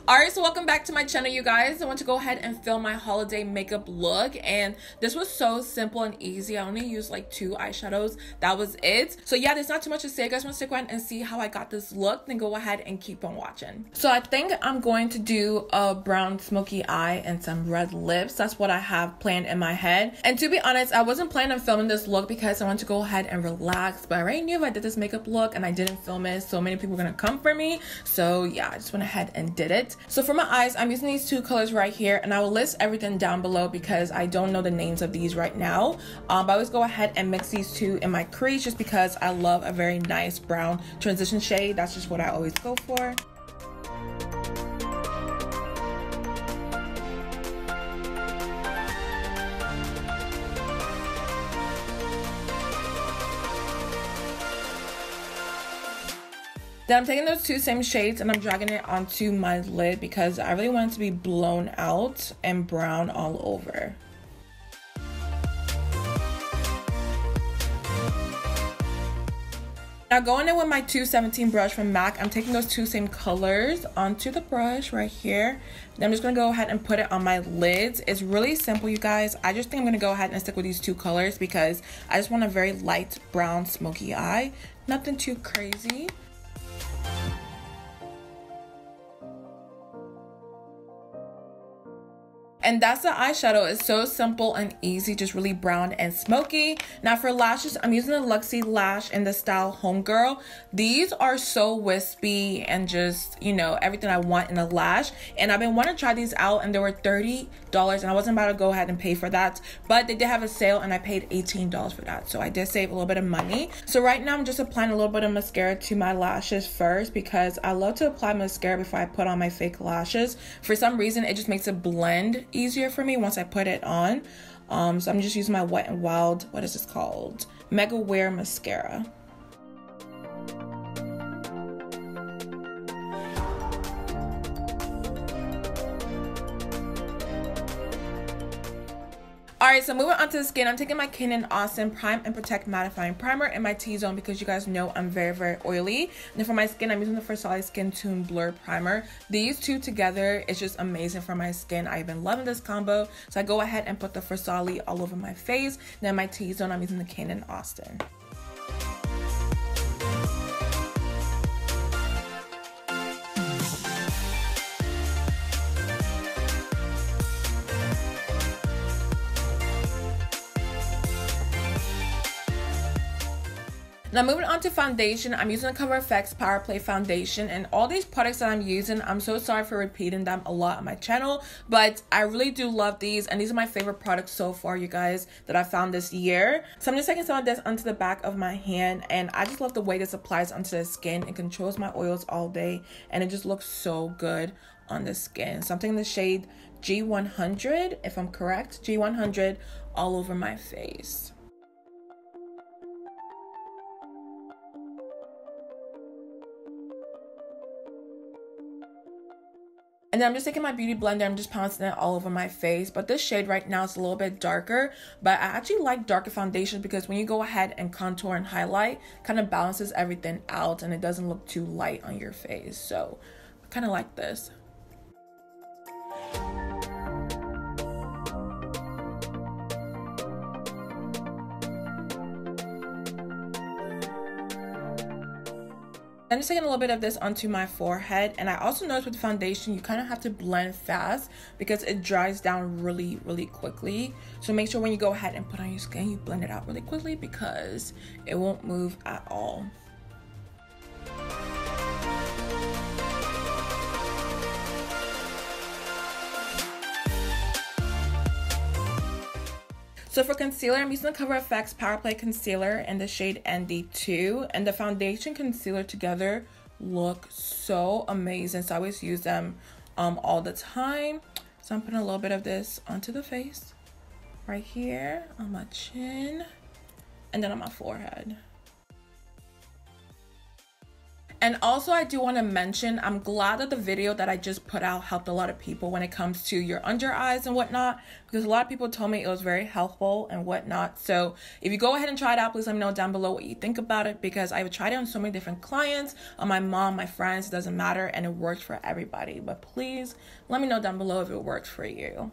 Alright, so welcome back to my channel, you guys. I want to go ahead and film my holiday makeup look, and this was so simple and easy. I only used like 2 eyeshadows. That was it. So yeah, there's not too much to say. You guys want to stick around and see how I got this look, then go ahead and keep on watching. So I think I'm going to do a brown smoky eye and some red lips. That's what I have planned in my head. And to be honest, I wasn't planning on filming this look because I want to go ahead and relax, but I already knew if I did this makeup look and I didn't film it, so many people were gonna come for me. So yeah, I just went ahead and did it. So for my eyes, I'm using these 2 colors right here, and I will list everything down below because I don't know the names of these right now. But I always go ahead and mix these 2 in my crease just because I love a very nice brown transition shade. That's just what I always go for. Then I'm taking those 2 same shades and I'm dragging it onto my lid because I really want it to be blown out and brown all over. Now going in with my 217 brush from MAC, I'm taking those 2 same colors onto the brush right here. Then I'm just going to go ahead and put it on my lids. It's really simple, you guys. I just think I'm going to go ahead and stick with these 2 colors because I just want a very light brown smoky eye. Nothing too crazy. And that's the eyeshadow. It's so simple and easy, just really brown and smoky. Now for lashes, I'm using the Luxy lash in the style Homegirl. These are so wispy and just, you know, everything I want in a lash. And I've been wanting to try these out, and they were $30, and I wasn't about to go ahead and pay for that. But they did have a sale and I paid $18 for that. So I did save a little bit of money. So right now I'm just applying a little bit of mascara to my lashes first because I love to apply mascara before I put on my fake lashes. For some reason, it just makes it blend easier for me once I put it on. So I'm just using my Wet n Wild, what is this called? MegaWear mascara. Alright, so moving on to the skin, I'm taking my Kin + Austin Prime and Protect Mattifying Primer in my T-zone because you guys know I'm very, very oily. And then for my skin, I'm using the Farsali Skin Tune Blur Primer. These 2 together is just amazing for my skin. I've been loving this combo. So I go ahead and put the Farsali all over my face. Then my T-zone, I'm using the Kin + Austin. Now moving on to foundation, I'm using the Cover FX Power Play Foundation, and all these products that I'm using, I'm so sorry for repeating them a lot on my channel, but I really do love these, and these are my favorite products so far, you guys, that I found this year. So I'm just taking some of this onto the back of my hand, and I just love the way this applies onto the skin. It controls my oils all day, and it just looks so good on the skin. So I'm taking the shade G100, if I'm correct, G100, all over my face. And then I'm just taking my beauty blender, I'm just pouncing it all over my face. But this shade right now is a little bit darker, but I actually like darker foundations because when you go ahead and contour and highlight, kind of balances everything out and it doesn't look too light on your face. So I kind of like this. I'm just taking a little bit of this onto my forehead, and I also noticed with foundation you kind of have to blend fast because it dries down really, really quickly. So make sure when you go ahead and put on your skin, you blend it out really quickly because it won't move at all. So for concealer, I'm using the Cover FX Power Play Concealer in the shade ND2, and the foundation concealer together look so amazing. So I always use them all the time. So I'm putting a little bit of this onto the face, right here, on my chin, and then on my forehead. And also, I do want to mention, I'm glad that the video that I just put out helped a lot of people when it comes to your under eyes and whatnot, because a lot of people told me it was very helpful and whatnot. So if you go ahead and try it out, please let me know down below what you think about it, because I've tried it on so many different clients, on my mom, my friends, it doesn't matter, and it works for everybody. But please let me know down below if it works for you.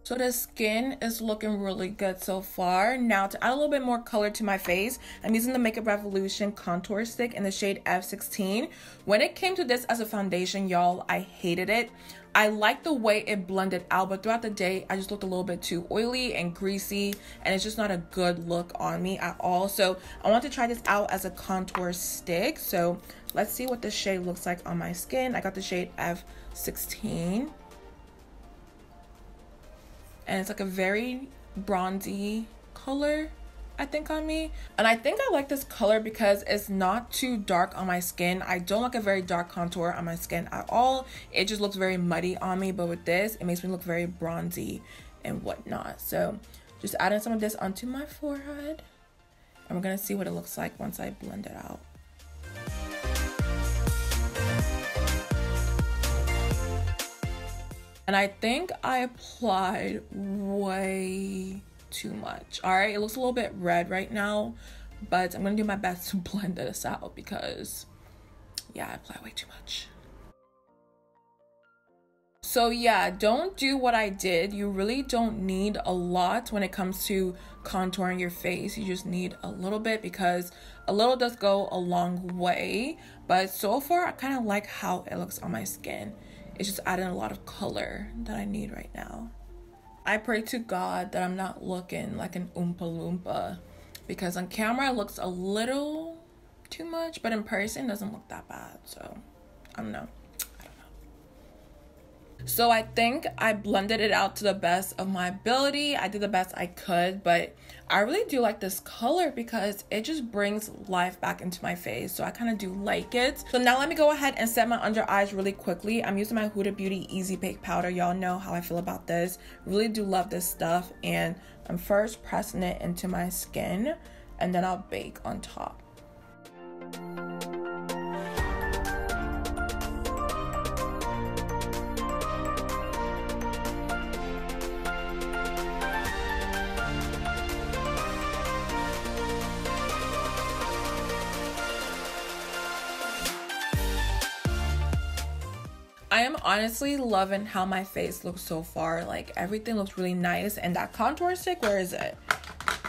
So the skin is looking really good so far. Now to add a little bit more color to my face, I'm using the Makeup Revolution contour stick in the shade F16. When it came to this as a foundation, y'all, I hated it. I liked the way it blended out, but throughout the day, I just looked a little bit too oily and greasy, and it's just not a good look on me at all. So I want to try this out as a contour stick. So let's see what this shade looks like on my skin. I got the shade F16. And it's like a very bronzy color, I think, on me. And I think I like this color because it's not too dark on my skin. I don't like a very dark contour on my skin at all. It just looks very muddy on me. But with this, it makes me look very bronzy and whatnot. So just adding some of this onto my forehead. And we're going to see what it looks like once I blend it out. And I think I applied way too much. All right, it looks a little bit red right now, but I'm gonna do my best to blend this out because, yeah, I applied way too much. So yeah, don't do what I did. You really don't need a lot when it comes to contouring your face. You just need a little bit, because a little does go a long way. But so far, I kind of like how it looks on my skin. It's just adding a lot of color that I need right now. I pray to God that I'm not looking like an Oompa Loompa, because on camera it looks a little too much, but in person it doesn't look that bad. So I don't know. So I think I blended it out to the best of my ability. I did the best I could, but I really do like this color because it just brings life back into my face. So I kind of do like it. So now let me go ahead and set my under eyes really quickly. I'm using my Huda Beauty Easy Bake Powder. Y'all know how I feel about this. Really do love this stuff. And I'm first pressing it into my skin, and then I'll bake on top. I am honestly loving how my face looks so far. Like, everything looks really nice. And that contour stick, where is it?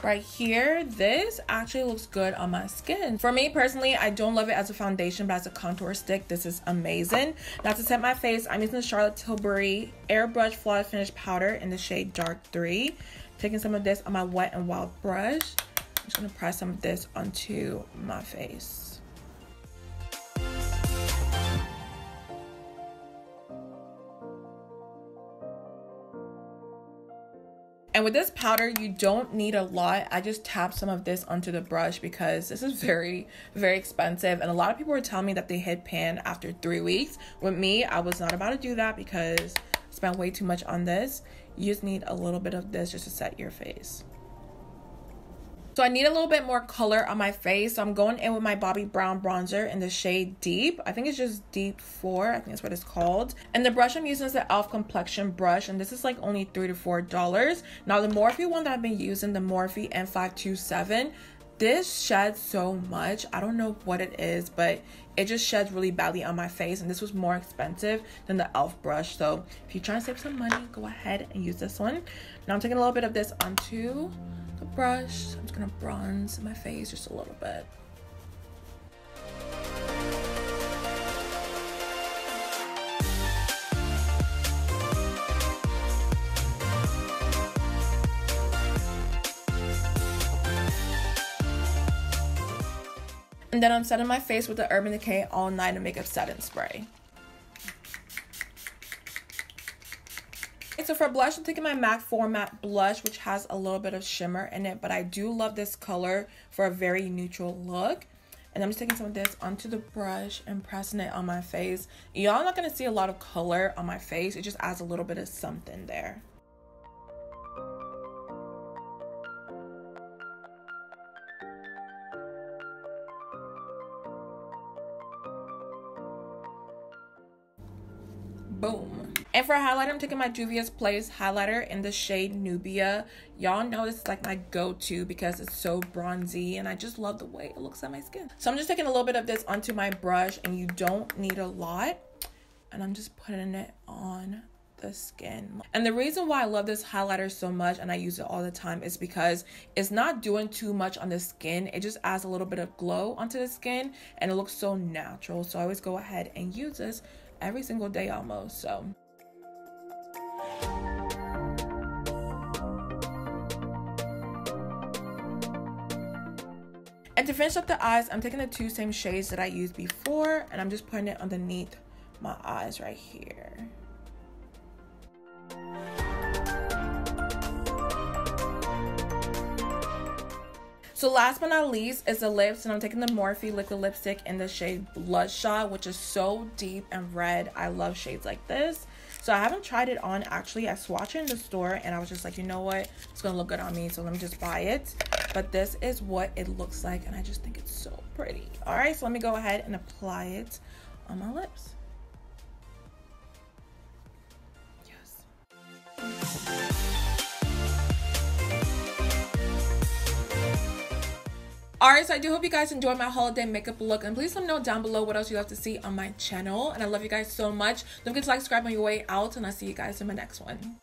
Right here. This actually looks good on my skin. For me personally, I don't love it as a foundation, but as a contour stick, this is amazing. Now to set my face, I'm using the Charlotte Tilbury Airbrush Flawless Finish Powder in the shade Dark 3. Taking some of this on my Wet n Wild brush. I'm just going to press some of this onto my face. And with this powder, you don't need a lot. I just tap some of this onto the brush because this is very, very expensive. And a lot of people were telling me that they hit pan after 3 weeks. With me, I was not about to do that because I spent way too much on this. You just need a little bit of this just to set your face. So I need a little bit more color on my face. So I'm going in with my Bobbi Brown bronzer in the shade Deep. I think it's just Deep 4. I think that's what it's called. And the brush I'm using is the e.l.f. Complexion brush. And this is like only $3 to $4. Now the Morphe one that I've been using, the Morphe N527, this sheds so much. I don't know what it is, but it just sheds really badly on my face. And this was more expensive than the e.l.f. brush. So if you're trying to save some money, go ahead and use this one. Now I'm taking a little bit of this onto the brush. I'm just gonna bronze my face just a little bit. And then I'm setting my face with the Urban Decay All Night Makeup Setting Spray. So for blush, I'm taking my MAC 4 Matte Blush, which has a little bit of shimmer in it, but I do love this color for a very neutral look. And I'm just taking some of this onto the brush and pressing it on my face. Y'all not gonna see a lot of color on my face. It just adds a little bit of something there. Boom. And for a highlighter, I'm taking my Juvias Place highlighter in the shade Nubia. Y'all know this is like my go-to because it's so bronzy and I just love the way it looks on my skin. So I'm just taking a little bit of this onto my brush, and you don't need a lot. And I'm just putting it on the skin. And the reason why I love this highlighter so much and I use it all the time is because it's not doing too much on the skin. It just adds a little bit of glow onto the skin and it looks so natural. So I always go ahead and use this every single day almost. So and to finish up the eyes, I'm taking the two same shades that I used before and I'm just putting it underneath my eyes right here. So last but not least is the lips, and I'm taking the Morphe liquid lipstick in the shade Bloodshot, which is so deep and red. I love shades like this. So I haven't tried it on actually. I swatched it in the store and I was just like, you know what, it's gonna look good on me, so let me just buy it. But this is what it looks like and I just think it's so pretty. All right, so let me go ahead and apply it on my lips. Alright, so I do hope you guys enjoyed my holiday makeup look, and please let me know down below what else you'd like to see on my channel. And I love you guys so much. Don't forget to like, subscribe on your way out, and I'll see you guys in my next one.